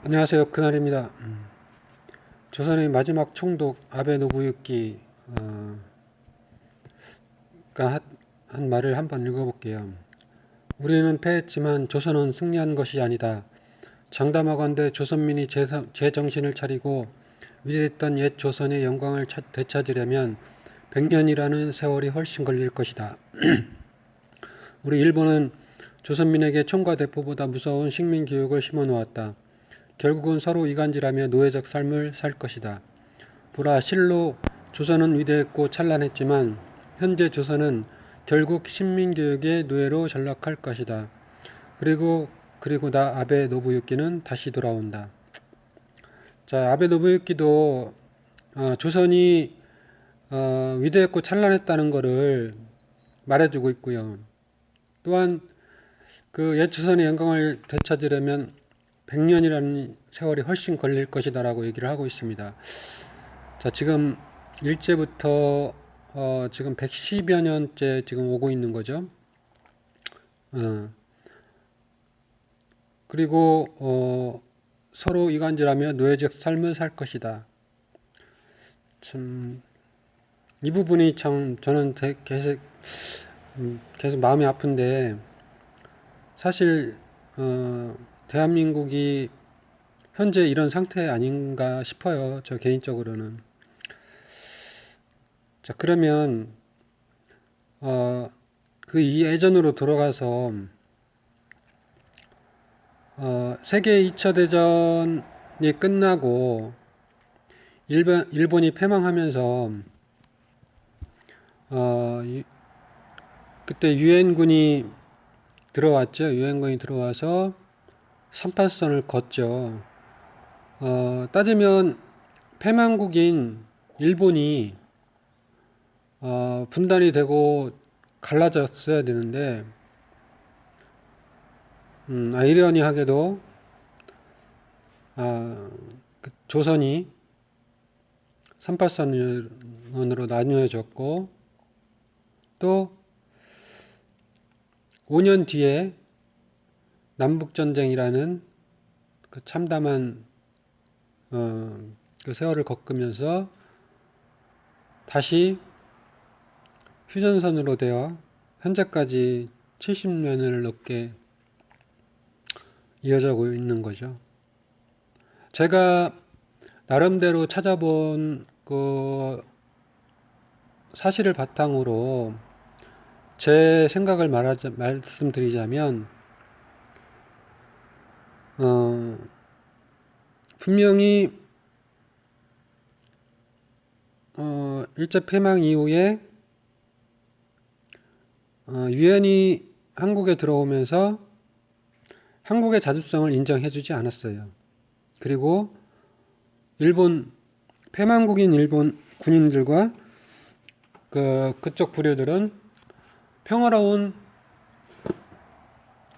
안녕하세요. 그날입니다. 조선의 마지막 총독 아베 노부유키가 한 말을 한번 읽어볼게요. 우리는 패했지만 조선은 승리한 것이 아니다. 장담하건대 조선민이 제정신을 차리고 위대했던 옛 조선의 영광을 되찾으려면 100년이라는 세월이 훨씬 걸릴 것이다. 우리 일본은 조선민에게 총과 대포보다 무서운 식민교육을 심어놓았다. 결국은 서로 이간질하며 노예적 삶을 살 것이다. 보라, 실로 조선은 위대했고 찬란했지만 현재 조선은 결국 식민교육의 노예로 전락할 것이다. 그리고 나 아베 노부유키는 다시 돌아온다. 자, 아베 노부유키도 조선이 위대했고 찬란했다는 것을 말해주고 있고요. 또한 그 옛 조선의 영광을 되찾으려면 100년이라는 세월이 훨씬 걸릴 것이다 라고 얘기를 하고 있습니다. 자, 지금 일제부터 지금 110여 년째 지금 오고 있는 거죠. 그리고 서로 이간질하며 노예적 삶을 살 것이다. 참, 이 부분이 참 저는 계속 마음이 아픈데, 사실 대한민국이 현재 이런 상태 아닌가 싶어요. 저 개인적으로는. 자, 그러면 그 예전으로 돌아가서 세계 2차 대전이 끝나고 일본이 패망하면서 그때 유엔군이 들어왔죠. 유엔군이 들어와서 38선을 걷죠. 따지면 패망국인 일본이 분단이 되고 갈라졌어야 되는데, 아이러니하게도 조선이 38선으로 나뉘어졌고, 또 5년 뒤에 남북전쟁이라는 그 참담한 그 세월을 겪으면서 다시 휴전선으로 되어 현재까지 70년을 넘게 이어지고 있는 거죠. 제가 나름대로 찾아본 그 사실을 바탕으로 제 생각을 말씀드리자면, 분명히 일제 패망 이후에 유엔이 한국에 들어오면서 한국의 자주성을 인정해주지 않았어요. 그리고 패망국인 일본 군인들과 그쪽 부류들은 평화로운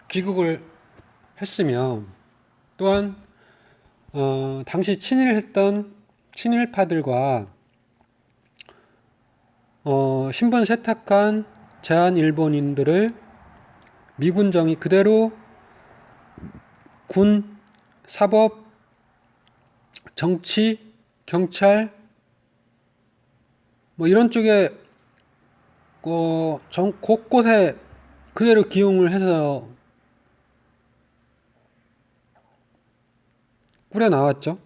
귀국을 했으며, 또한 당시 친일했던 친일파들과 신분 세탁한 제한 일본인들을 미군정이 그대로 군, 사법, 정치, 경찰 뭐 이런 쪽에 곳곳에 그대로 기용을 해서 꾸려 나왔죠.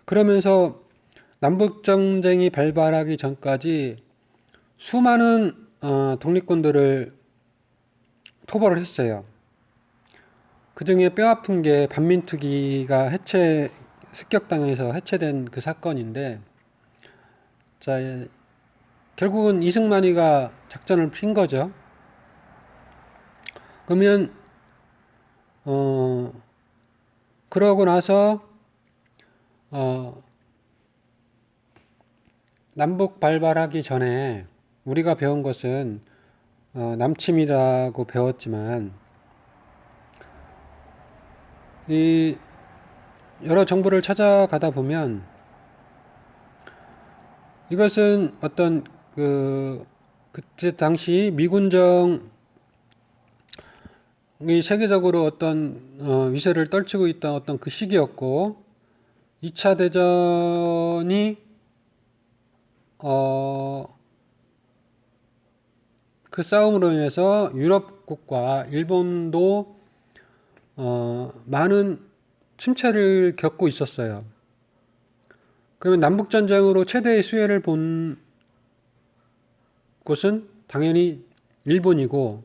그러면서 남북전쟁이 발발하기 전까지 수많은 독립군들을 토벌을 했어요. 그 중에 뼈아픈 게 반민특위가 습격당해서 해체된 그 사건인데, 자, 결국은 이승만이가 작전을 핀 거죠. 그러면 그러고 나서 남북 발발하기 전에 우리가 배운 것은 남침이라고 배웠지만, 이 여러 정보를 찾아가다 보면 이것은 어떤 그때 당시 미군정 이 세계적으로 어떤 위세를 떨치고 있던 어떤 그 시기였고, 2차 대전이 그 싸움으로 인해서 유럽국과 일본도 많은 침체를 겪고 있었어요. 그러면 남북전쟁으로 최대의 수혜를 본 곳은 당연히 일본이고,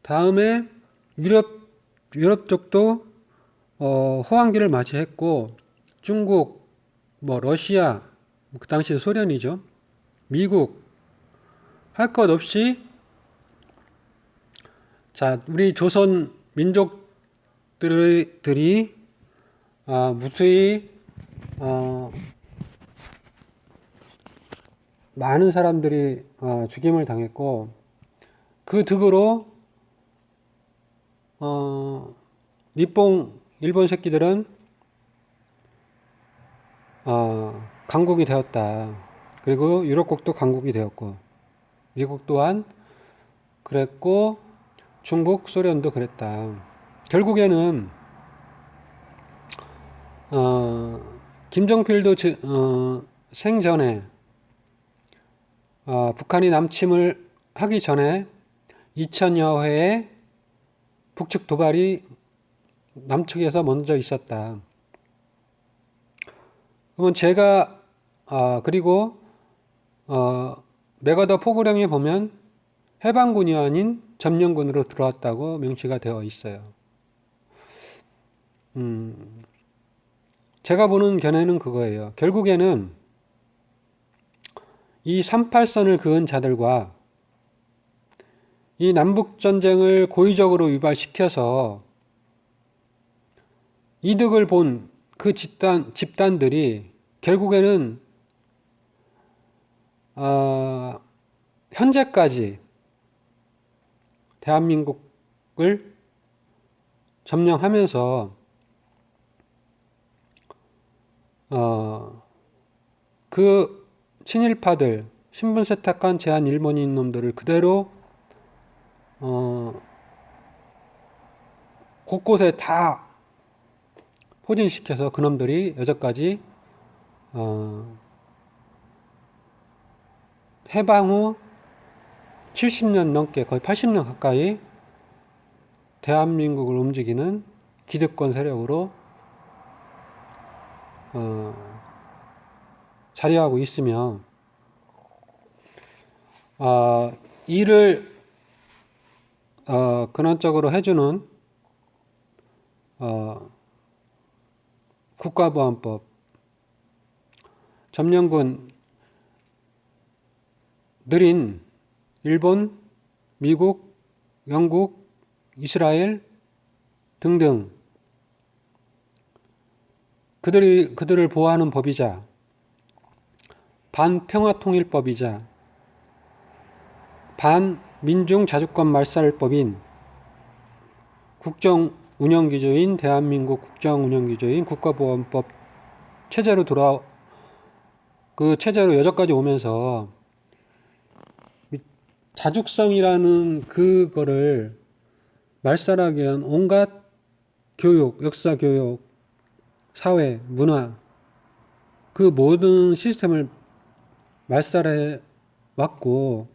다음에 유럽 쪽도 호황기를 맞이했고, 중국, 뭐 러시아, 그 당시 소련이죠. 미국, 할 것 없이, 자, 우리 조선 민족들이 무수히 많은 사람들이 죽임을 당했고, 그 득으로 일본 새끼들은 강국이 되었다. 그리고 유럽국도 강국이 되었고, 미국 또한 그랬고, 중국, 소련도 그랬다. 결국에는 김정필도 생전에 북한이 남침을 하기 전에 2000여 회의 북측 도발이 남측에서 먼저 있었다. 그러면 제가 그리고 메가더 포고령에 보면 해방군이 아닌 점령군으로 들어왔다고 명시가 되어 있어요. 제가 보는 견해는 그거예요. 결국에는 이 38선을 그은 자들과 이 남북전쟁을 고의적으로 유발시켜서 이득을 본 그 집단들이 결국에는 현재까지 대한민국을 점령하면서 그 친일파들, 신분 세탁한 제한 일본인 놈들을 그대로 곳곳에 다 포진시켜서 그놈들이 여태까지 해방 후 70년 넘게 거의 80년 가까이 대한민국을 움직이는 기득권 세력으로 자리하고 있으며 이를 근원적으로 해주는 국가보안법, 점령군 느린 일본, 미국, 영국, 이스라엘 등등 그들을 보호하는 법이자 반평화통일법이자 반민중자주권 말살법인 국정운영기조인 대한민국 국정운영기조인 국가보안법 체제로 그 체제로 여기까지 오면서 자죽성이라는 그거를 말살하기 위한 온갖 교육, 역사 교육, 사회, 문화 그 모든 시스템을 말살해 왔고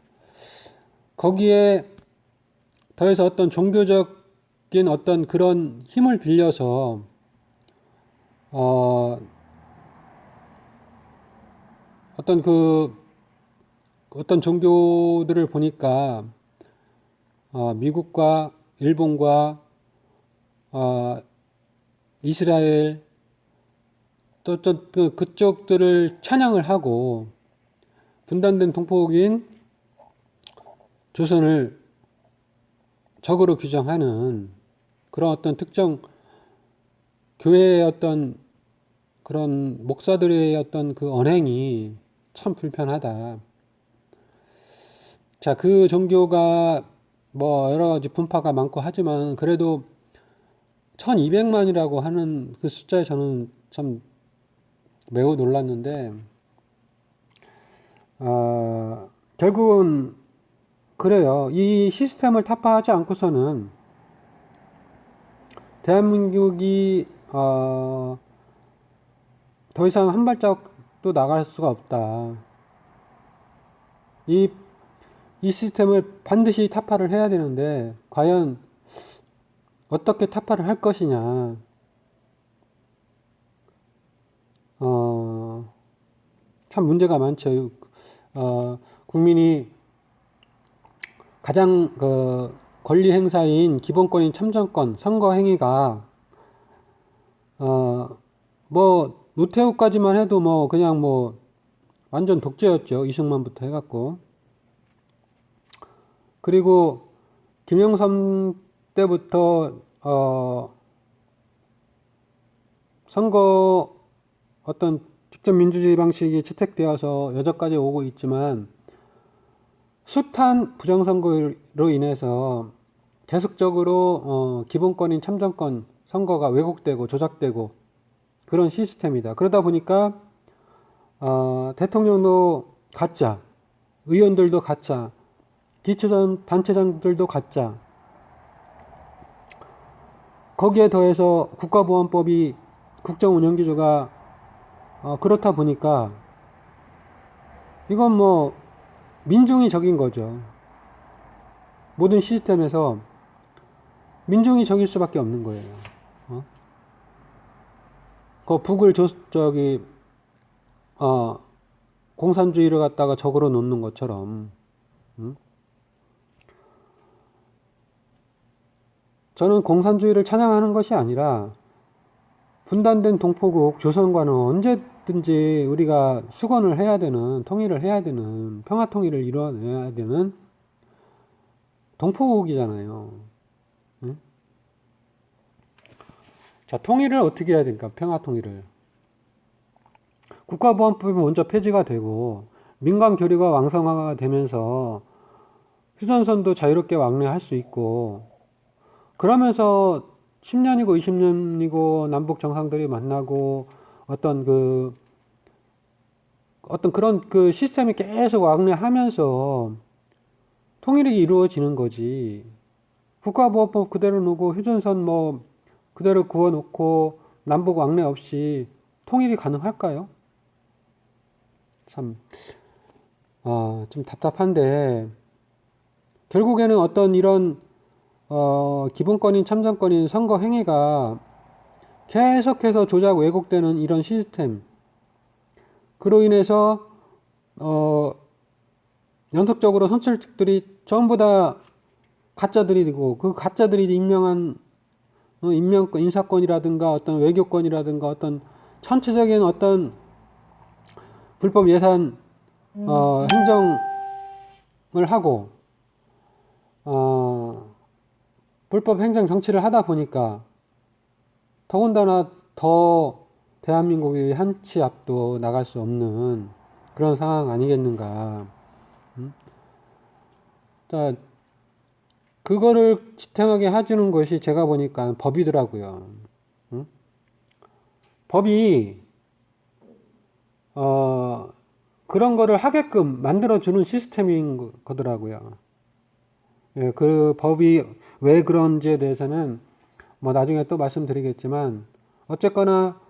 거기에 더해서 어떤 종교적인 어떤 그런 힘을 빌려서 어떤 종교들을 보니까 미국과 일본과 이스라엘 또 그쪽들을 찬양을 하고 분단된 동포인 조선을 적으로 규정하는 그런 어떤 특정 교회의 어떤 그런 목사들의 어떤 그 언행이 참 불편하다. 자, 그 종교가 뭐 여러 가지 분파가 많고 하지만 그래도 1200만이라고 하는 그 숫자에 저는 참 매우 놀랐는데 결국은 그래요. 이 시스템을 타파하지 않고서는 대한민국이 더 이상 한 발짝도 나갈 수가 없다. 이, 이 시스템을 반드시 타파를 해야 되는데 과연 어떻게 타파를 할 것이냐. 참 문제가 많죠. 국민이 가장 그 권리 행사인 기본권인 참정권, 선거 행위가 뭐 노태우까지만 해도 뭐 그냥 뭐 완전 독재였죠. 이승만부터 해갖고. 그리고 김영삼 때부터 선거 어떤 직접 민주주의 방식이 채택되어서 여전까지 오고 있지만 숱한 부정선거로 인해서 계속적으로 기본권인 참정권 선거가 왜곡되고 조작되고 그런 시스템이다. 그러다 보니까 대통령도 가짜, 의원들도 가짜, 기초단체장들도 가짜. 거기에 더해서 국가보안법이 국정운영기조가 그렇다 보니까 이건 뭐 민중이 적인 거죠. 모든 시스템에서 민중이 적일 수밖에 없는 거예요. 그 북을 공산주의를 갖다가 적으로 놓는 것처럼. 저는 공산주의를 찬양하는 것이 아니라 분단된 동포국 조선과는 언제든지 우리가 수건을 해야 되는, 통일을 해야 되는, 평화 통일을 이뤄내야 되는 동포국이잖아요. 응? 자, 통일을 어떻게 해야 됩니까? 평화 통일을. 국가보안법이 먼저 폐지가 되고 민간 교류가 왕성화가 되면서 휴전선도 자유롭게 왕래할 수 있고 그러면서 10년이고 20년이고 남북 정상들이 만나고 어떤 그런 그 시스템이 계속 왕래하면서 통일이 이루어지는 거지. 국가보안법 그대로 놓고 휴전선 뭐 그대로 그어놓고 남북 왕래 없이 통일이 가능할까요? 참, 좀 답답한데 결국에는 어떤 이런 기본권인 참정권인 선거 행위가 계속해서 조작 왜곡되는 이런 시스템 그로 인해서 연속적으로 선출직들이 전부 다 가짜들이고 그 가짜들이 임명한 임명권 인사권이라든가 어떤 외교권이라든가 어떤 전체적인 어떤 불법 예산 행정을 하고 불법 행정 정치를 하다 보니까 더군다나 더 대한민국이 한 치 앞도 나갈 수 없는 그런 상황 아니겠는가. 자, 그거를 지탱하게 해주는 것이 제가 보니까 법이더라고요. 법이 그런 거를 하게끔 만들어주는 시스템인 거더라고요. 예, 그 법이 왜 그런지에 대해서는 뭐 나중에 또 말씀드리겠지만 어쨌거나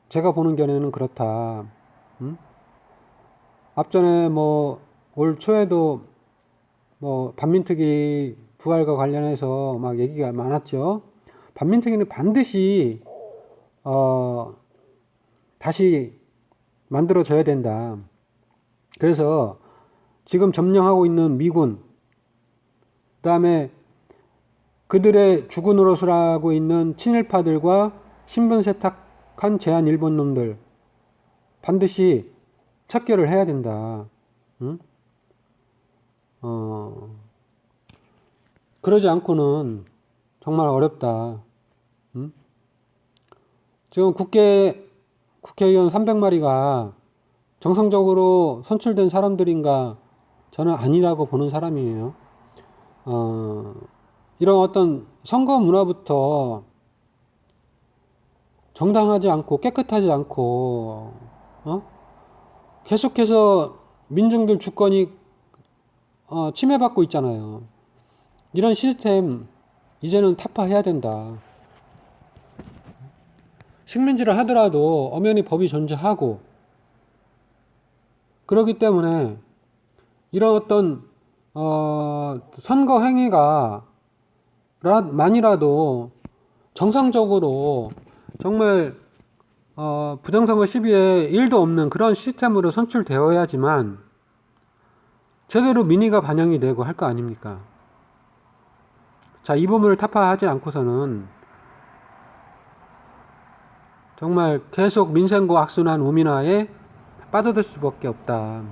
제가 보는 견해는 그렇다. 앞전에 뭐 올 초에도 뭐 반민특위 부활과 관련해서 막 얘기가 많았죠. 반민특위는 반드시 다시 만들어져야 된다. 그래서 지금 점령하고 있는 미군, 그 다음에 그들의 죽은 노릇을 하고 있는 친일파들과 신분 세탁한 제한 일본 놈들 반드시 척결을 해야 된다. 응? 그러지 않고는 정말 어렵다. 응? 지금 국회의원 300마리가 정상적으로 선출된 사람들인가? 저는 아니라고 보는 사람이에요. 이런 어떤 선거 문화부터 정당하지 않고 깨끗하지 않고 계속해서 민중들 주권이 침해받고 있잖아요. 이런 시스템 이제는 타파해야 된다. 식민지를 하더라도 엄연히 법이 존재하고, 그렇기 때문에 이런 어떤 선거 행위가 만이라도 정상적으로 정말 부정선거 시비에 1도 없는 그런 시스템으로 선출되어야지만 제대로 민의가 반영이 되고 할 거 아닙니까? 자, 이 부분을 타파하지 않고서는 정말 계속 민생고 악순환 우민화에 빠져들 수밖에 없다.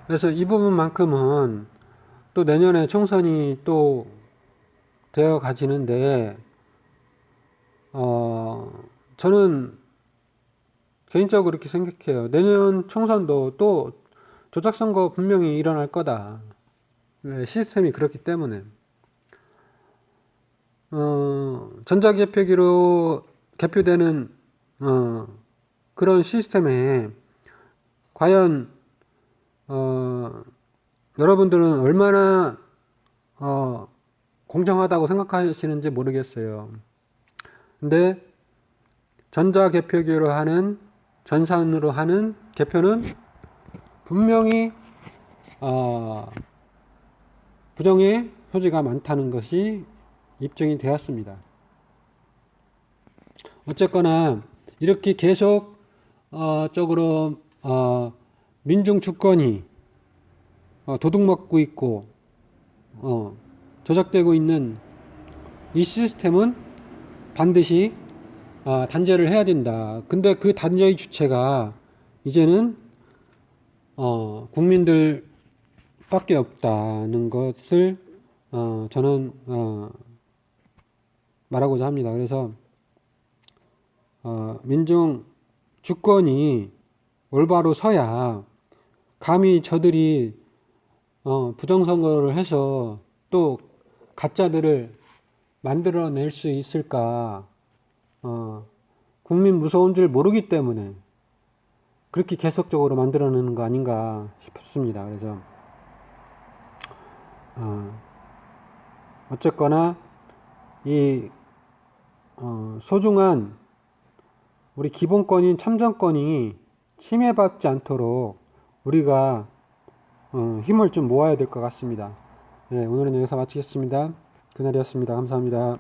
그래서 이 부분만큼은 또 내년에 총선이 또 되어 가지는데, 저는 개인적으로 그렇게 생각해요. 내년 총선도 또 조작선거 분명히 일어날 거다. 네, 시스템이 그렇기 때문에. 전자개표기로 개표되는 그런 시스템에 과연 여러분들은 얼마나 공정하다고 생각하시는지 모르겠어요. 근데 전자개표기로 하는, 전산으로 하는 개표는 분명히 부정의 소지가 많다는 것이 입증이 되었습니다. 어쨌거나 이렇게 계속 적으로 민중 주권이 도둑맞고 있고 조작되고 있는 이 시스템은 반드시 단죄를 해야 된다. 근데 그 단죄의 주체가 이제는 국민들밖에 없다는 것을 저는 말하고자 합니다. 그래서 민중 주권이 올바로 서야 감히 저들이 부정선거를 해서 또 가짜들을 만들어낼 수 있을까? 국민 무서운 줄 모르기 때문에 그렇게 계속적으로 만들어내는 거 아닌가 싶습니다. 그래서 어쨌거나 이 소중한 우리 기본권인 참정권이 침해받지 않도록 우리가 힘을 좀 모아야 될 것 같습니다. 네, 오늘은 여기서 마치겠습니다. 그날이었습니다. 감사합니다.